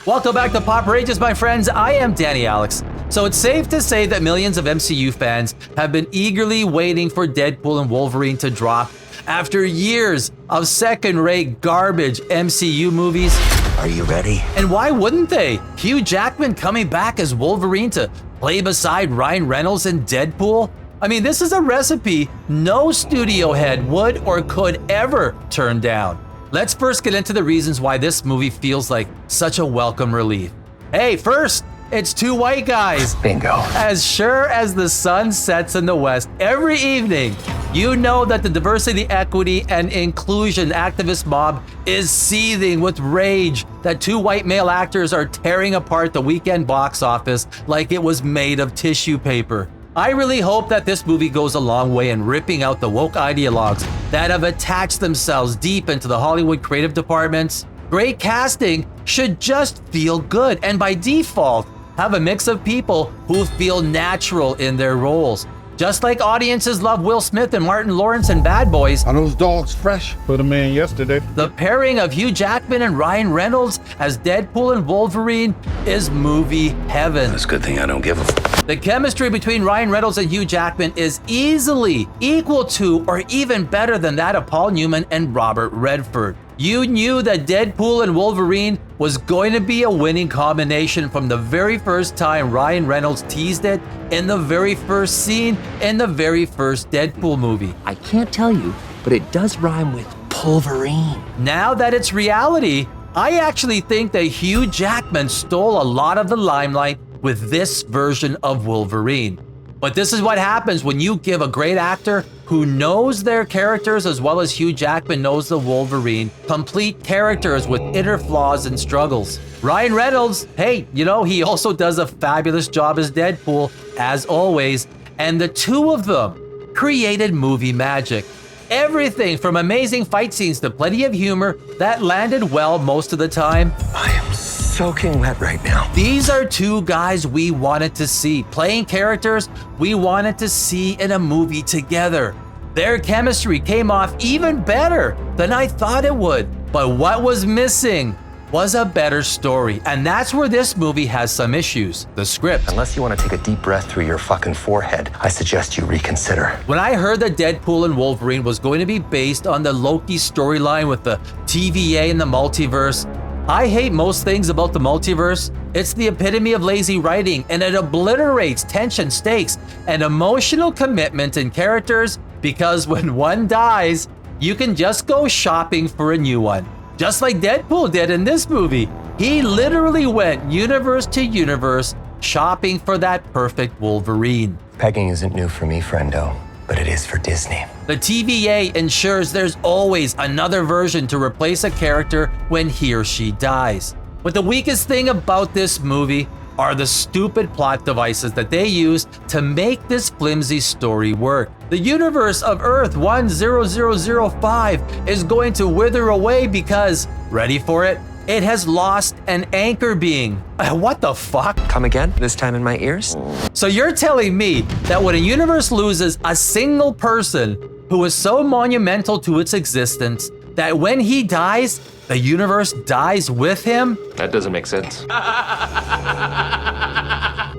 Welcome back to Poprageous, my friends. I am Danny Alex. So it's safe to say that millions of MCU fans have been eagerly waiting for Deadpool and Wolverine to drop after years of second-rate garbage MCU movies. Are you ready? And why wouldn't they? Hugh Jackman coming back as Wolverine to play beside Ryan Reynolds in Deadpool? I mean, this is a recipe no studio head would or could ever turn down. Let's first get into the reasons why this movie feels like such a welcome relief. Hey, first, it's two white guys. Bingo. As sure as the sun sets in the west every evening, you know that the diversity, equity, and inclusion activist mob is seething with rage that two white male actors are tearing apart the weekend box office like it was made of tissue paper. I really hope that this movie goes a long way in ripping out the woke ideologues that have attached themselves deep into the Hollywood creative departments. Great casting should just feel good and by default have a mix of people who feel natural in their roles. Just like audiences love Will Smith and Martin Lawrence in Bad Boys, Are those dogs fresh? Put them in yesterday. the pairing of Hugh Jackman and Ryan Reynolds as Deadpool and Wolverine is movie heaven. It's a good thing I don't give a f. The chemistry between Ryan Reynolds and Hugh Jackman is easily equal to or even better than that of Paul Newman and Robert Redford. You knew that Deadpool and Wolverine was going to be a winning combination from the very first time Ryan Reynolds teased it in the very first scene in the very first Deadpool movie. I can't tell you, but it does rhyme with pulverine. Now that it's reality, I actually think that Hugh Jackman stole a lot of the limelight with this version of Wolverine. But this is what happens when you give a great actor who knows their characters as well as Hugh Jackman knows the Wolverine, complete characters with inner flaws and struggles. Ryan Reynolds, hey, you know, he also does a fabulous job as Deadpool, as always, and the two of them created movie magic. Everything from amazing fight scenes to plenty of humor that landed well most of the time. I am soaking wet right now. These are two guys we wanted to see, playing characters we wanted to see in a movie together. Their chemistry came off even better than I thought it would. But what was missing was a better story. And that's where this movie has some issues, the script. Unless you want to take a deep breath through your fucking forehead, I suggest you reconsider. When I heard that Deadpool and Wolverine was going to be based on the Loki storyline with the TVA and the multiverse, I hate most things about the multiverse. It's the epitome of lazy writing, and it obliterates tension, stakes, and emotional commitment in characters because when one dies, you can just go shopping for a new one. Just like Deadpool did in this movie. He literally went universe to universe shopping for that perfect Wolverine. Pegging isn't new for me, friendo, but it is for Disney. The TVA ensures there's always another version to replace a character when he or she dies. But the weakest thing about this movie are the stupid plot devices that they use to make this flimsy story work. The universe of Earth 10005 is going to wither away because, ready for it? It has lost an anchor being. What the fuck? Come again, this time in my ears? So you're telling me that when a universe loses a single person who is so monumental to its existence, that when he dies, the universe dies with him? That doesn't make sense. I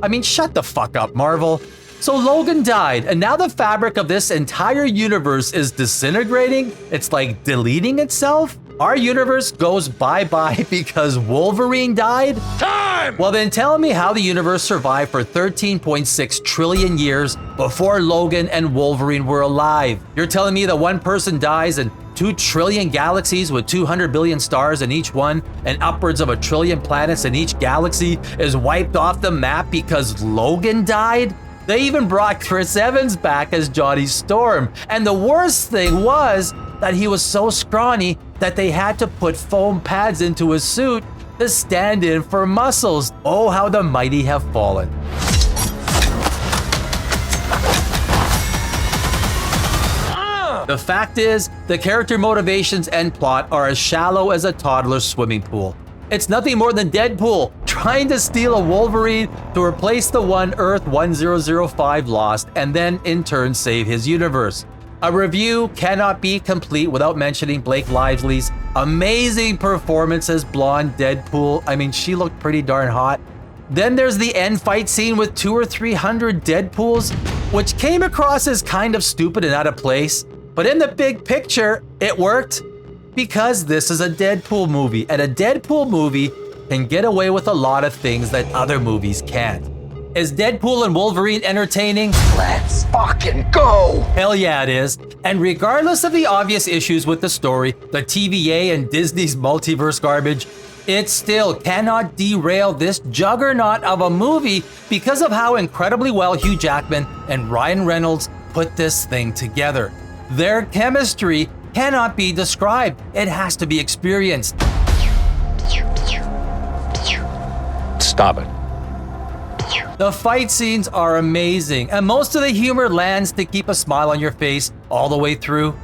mean, shut the fuck up, Marvel. So Logan died, and now the fabric of this entire universe is disintegrating? It's like deleting itself? Our universe goes bye-bye because Wolverine died? Time! Well then tell me how the universe survived for 13.6 trillion years before Logan and Wolverine were alive. You're telling me that one person dies and 2 trillion galaxies with 200 billion stars in each one and upwards of 1 trillion planets in each galaxy is wiped off the map because Logan died? They even brought Chris Evans back as Johnny Storm. And the worst thing was that he was so scrawny that they had to put foam pads into his suit to stand in for muscles. Oh, how the mighty have fallen. The fact is, the character motivations and plot are as shallow as a toddler's swimming pool. It's nothing more than Deadpool trying to steal a Wolverine to replace the one Earth 1005 lost and then in turn save his universe. A review cannot be complete without mentioning Blake Lively's amazing performance as blonde Deadpool. I mean, she looked pretty darn hot. Then there's the end fight scene with 200 or 300 Deadpools, which came across as kind of stupid and out of place. But in the big picture, it worked because this is a Deadpool movie, and a Deadpool movie can get away with a lot of things that other movies can't. Is Deadpool and Wolverine entertaining? Let's fucking go! Hell yeah, it is. And regardless of the obvious issues with the story, the TVA and Disney's multiverse garbage, it still cannot derail this juggernaut of a movie because of how incredibly well Hugh Jackman and Ryan Reynolds put this thing together. Their chemistry cannot be described. It has to be experienced. Stop it. The fight scenes are amazing, and most of the humor lands to keep a smile on your face all the way through.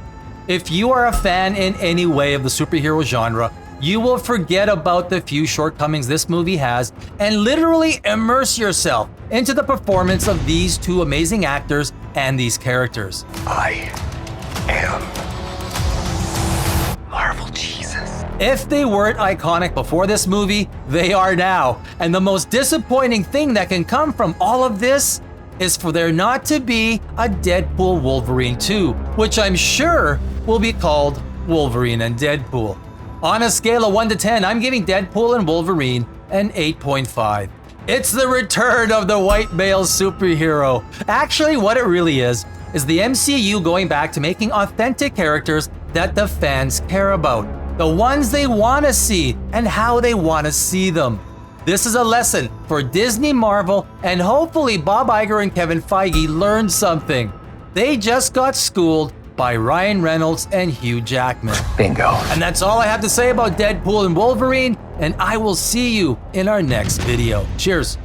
If you are a fan in any way of the superhero genre, you will forget about the few shortcomings this movie has and literally immerse yourself into the performance of these two amazing actors and these characters. I am Marvel Jesus. If they weren't iconic before this movie, they are now. And the most disappointing thing that can come from all of this is for there not to be a Deadpool Wolverine 2, which I'm sure will be called Wolverine and Deadpool. On a scale of 1 to 10, I'm giving Deadpool and Wolverine an 8.5. It's the return of the white male superhero. Actually, what it really is the MCU going back to making authentic characters that the fans care about. The ones they want to see and how they want to see them. This is a lesson for Disney, Marvel, and hopefully Bob Iger and Kevin Feige learned something. They just got schooled by Ryan Reynolds and Hugh Jackman. Bingo. And that's all I have to say about Deadpool and Wolverine, and I will see you in our next video. Cheers.